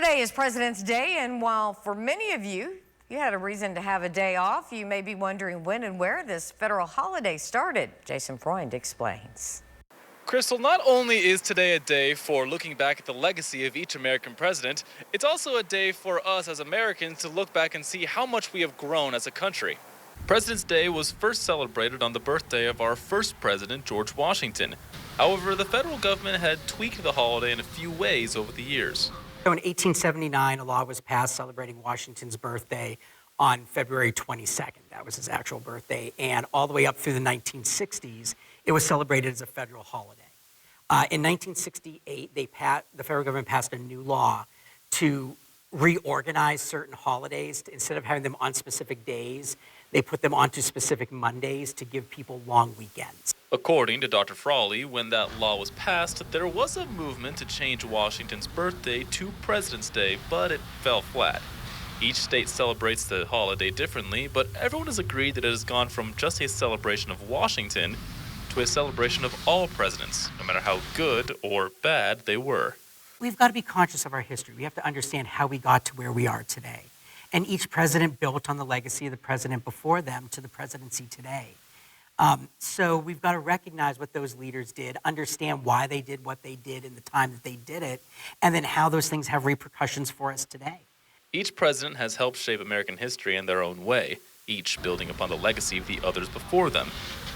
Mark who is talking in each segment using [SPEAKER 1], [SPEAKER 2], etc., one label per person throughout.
[SPEAKER 1] Today is President's Day, and while for many of you, you had a reason to have a day off, you may be wondering when and where this federal holiday started. Jason Freund explains.
[SPEAKER 2] Crystal, not only is today a day for looking back at the legacy of each American president, it's also a day for us as Americans to look back and see how much we have grown as a country. President's Day was first celebrated on the birthday of our first president, George Washington. However, the federal government had tweaked the holiday in a few ways over the years.
[SPEAKER 3] So in 1879, a law was passed celebrating Washington's birthday on February 22nd. That was his actual birthday. And all the way up through the 1960s, it was celebrated as a federal holiday. In 1968, the federal government passed a new law to reorganize certain holidays. Instead of having them on specific days, they put them onto specific Mondays to give people long weekends.
[SPEAKER 2] According to Dr. Frawley, when that law was passed, there was a movement to change Washington's birthday to President's Day, but it fell flat. Each state celebrates the holiday differently, but everyone has agreed that it has gone from just a celebration of Washington to a celebration of all presidents, no matter how good or bad they were.
[SPEAKER 3] We've got to be conscious of our history. We have to understand how we got to where we are today. And each president built on the legacy of the president before them to the presidency today. So we've got to recognize what those leaders did, understand why they did what they did in the time that they did it, and then how those things have repercussions for us today.
[SPEAKER 2] Each president has helped shape American history in their own way, each building upon the legacy of the others before them.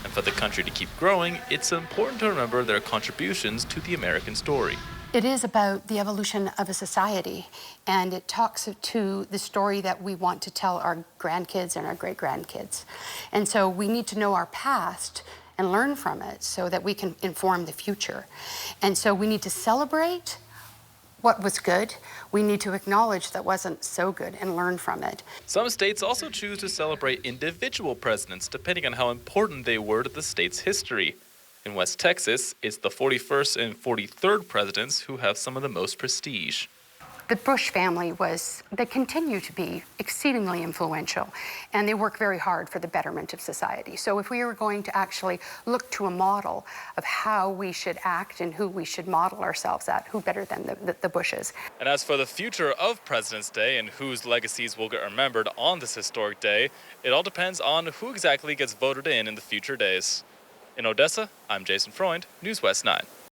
[SPEAKER 2] And for the country to keep growing, it's important to remember their contributions to the American story.
[SPEAKER 4] It is about the evolution of a society, and it talks to the story that we want to tell our grandkids and our great-grandkids. And so we need to know our past and learn from it so that we can inform the future. And so we need to celebrate what was good. We need to acknowledge that wasn't so good and learn from it.
[SPEAKER 2] Some states also choose to celebrate individual presidents depending on how important they were to the state's history. In West Texas, it's the 41st and 43rd presidents who have some of the most prestige.
[SPEAKER 4] The Bush family they continue to be exceedingly influential, and they work very hard for the betterment of society. So if we were going to actually look to a model of how we should act and who we should model ourselves at, who better than the Bushes?
[SPEAKER 2] And as for the future of President's Day and whose legacies will get remembered on this historic day, it all depends on who exactly gets voted in the future days. In Odessa, I'm Jason Freund, News West 9.